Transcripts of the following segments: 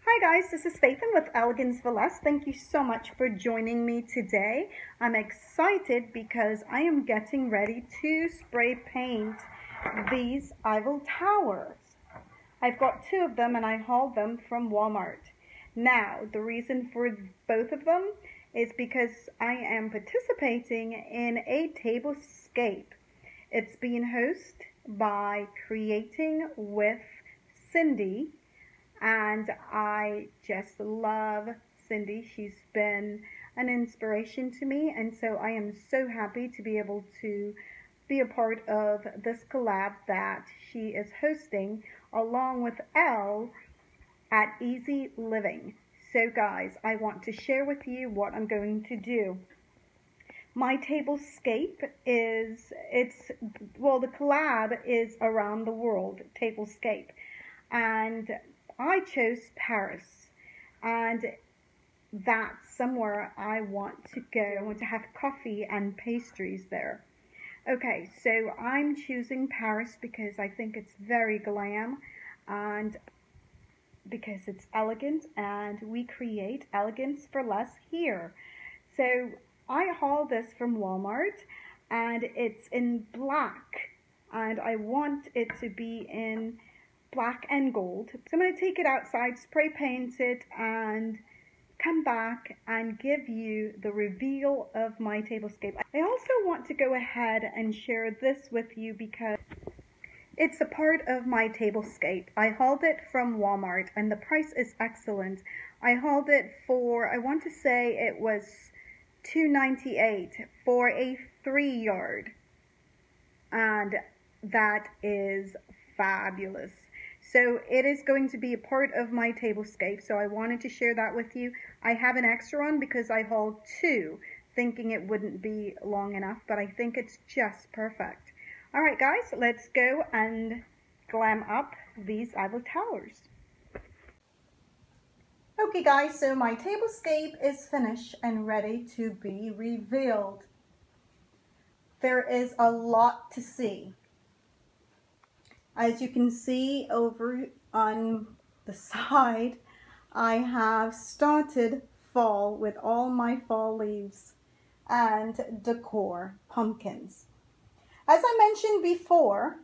Hi guys, this is Faithin with Elegance for Less. Thank you so much for joining me today. I'm excited because I am getting ready to spray paint these Eiffel Towers. I've got two of them and I hauled them from Walmart. Now, the reason for both of them is because I am participating in a Tablescape. It's being hosted by Creating with Cindy. And I just love Cindy. She's been an inspiration to me, and so I am so happy to be able to be a part of this collab that she is hosting along with Elle at Easy Living. So guys, I want to share with you what I'm going to do. My Tablescape the collab is around the world, Tablescape. And I chose Paris, and that's somewhere I want to go. I want to have coffee and pastries there. Okay, so I'm choosing Paris because I think it's very glam and because it's elegant, and we create elegance for less here. So I hauled this from Walmart and it's in black, and I want it to be in black and gold. So I'm going to take it outside, spray paint it, and come back and give you the reveal of my Tablescape. I also want to go ahead and share this with you because it's a part of my Tablescape. I hauled it from Walmart and the price is excellent. I hauled it for, I want to say it was $2.98 for a 3-yard, and that is fabulous. So it is going to be a part of my Tablescape, so I wanted to share that with you. I have an extra one because I hauled two, thinking it wouldn't be long enough, but I think it's just perfect. All right, guys, let's go and glam up these Eiffel Towers. Okay, guys, so my Tablescape is finished and ready to be revealed. There is a lot to see. As you can see over on the side, I have started fall with all my fall leaves and decor, pumpkins. As I mentioned before,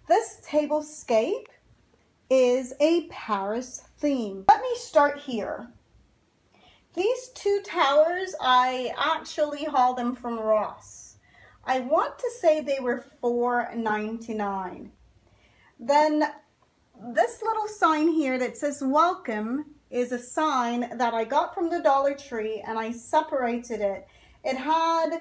this Tablescape is a Paris theme. Let me start here. These two towers, I actually hauled them from Ross. I want to say they were $4.99. Then this little sign here that says welcome is a sign that I got from the Dollar Tree, and I separated it. It had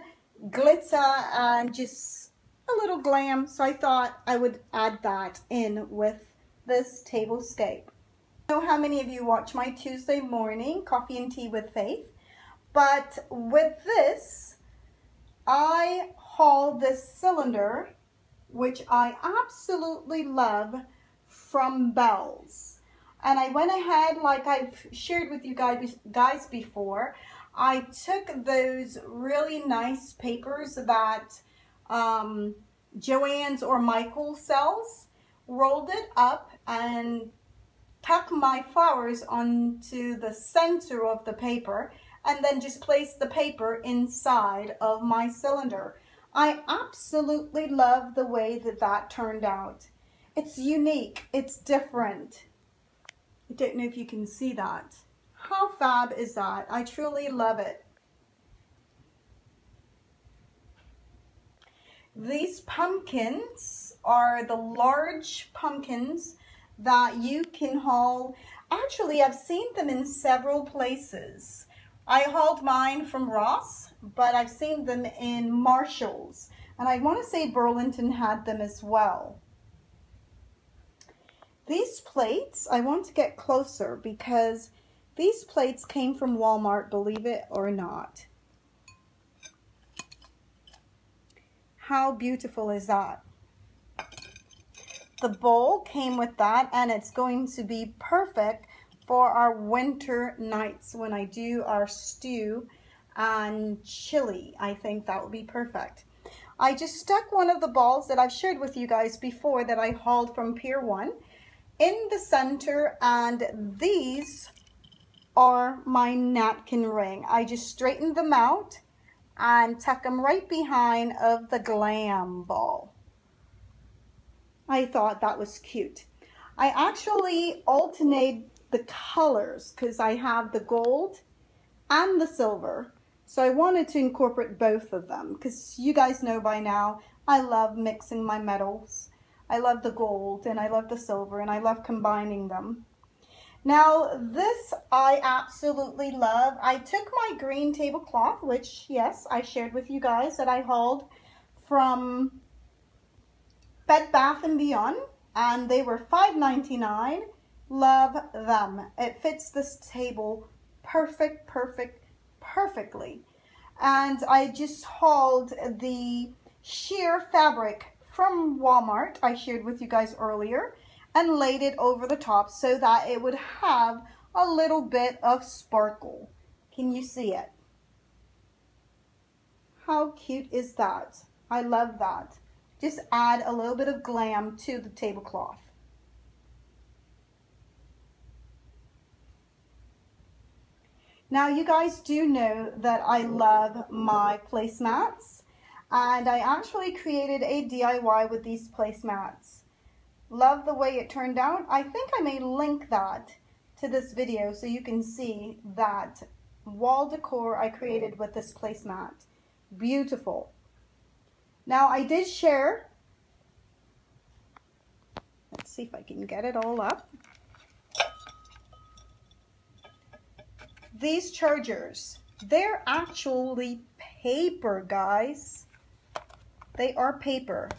glitter and just a little glam, so I thought I would add that in with this Tablescape. I don't know how many of you watch my Tuesday morning Coffee and Tea with Faith, but with this I hauled this cylinder, which I absolutely love, from Belle's. And I went ahead, like I've shared with you guys before, I took those really nice papers that Joann's or Michael sells, rolled it up and tuck my flowers onto the center of the paper, and then just place the paper inside of my cylinder. I absolutely love the way that that turned out. It's unique, it's different. I don't know if you can see that. How fab is that? I truly love it. These pumpkins are the large pumpkins that you can haul. Actually, I've seen them in several places. I hauled mine from Ross, but I've seen them in Marshall's, and I want to say Burlington had them as well. These plates, I want to get closer because these plates came from Walmart, believe it or not. How beautiful is that? The bowl came with that, and it's going to be perfect for our winter nights when I do our stew and chili. I think that would be perfect. I just stuck one of the balls that I've shared with you guys before that I hauled from Pier 1 in the center, and these are my napkin ring. I just straightened them out and tuck them right behind of the glam ball. I thought that was cute. I actually alternate the colors because I have the gold and the silver. So I wanted to incorporate both of them because you guys know by now I love mixing my metals. I love the gold and I love the silver and I love combining them. Now this I absolutely love. I took my green tablecloth, which yes, I shared with you guys that I hauled from Bed Bath & Beyond, and they were $5.99. Love them. It fits this table perfectly. And I just hauled the sheer fabric from Walmart I shared with you guys earlier and laid it over the top so that it would have a little bit of sparkle. Can you see it? How cute is that? I love that. Just add a little bit of glam to the tablecloth. Now you guys do know that I love my placemats, and I actually created a DIY with these placemats. Love the way it turned out. I think I may link that to this video so you can see that wall decor I created with this placemat. Beautiful. Now I did share, let's see if I can get it all up. These chargers, they're actually paper, guys. They are paper.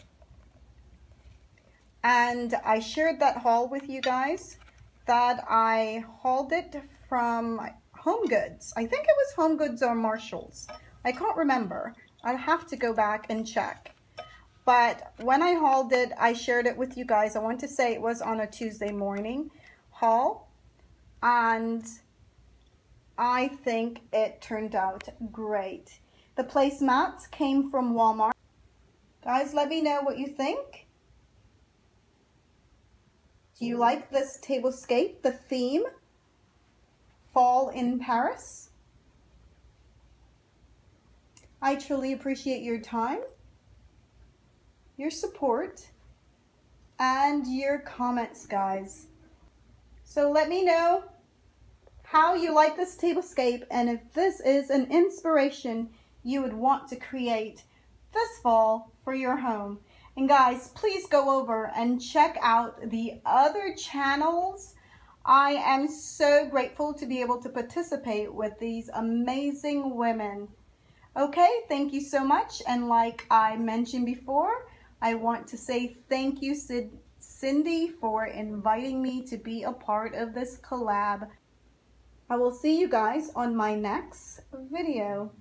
And I shared that haul with you guys that I hauled it from Home Goods. I think it was Home Goods or Marshall's. I can't remember. I'll have to go back and check. But when I hauled it, I shared it with you guys. I want to say it was on a Tuesday morning haul. And I think it turned out great. The placemats came from Walmart. Guys, let me know what you think. Do you like this tablescape, the theme? Fall in Paris? I truly appreciate your time, your support, and your comments, guys. So let me know how you like this tablescape and if this is an inspiration you would want to create this fall for your home. And guys, please go over and check out the other channels. I am so grateful to be able to participate with these amazing women. Okay, thank you so much. And like I mentioned before, I want to say thank you, Cindy, for inviting me to be a part of this collab. I will see you guys on my next video.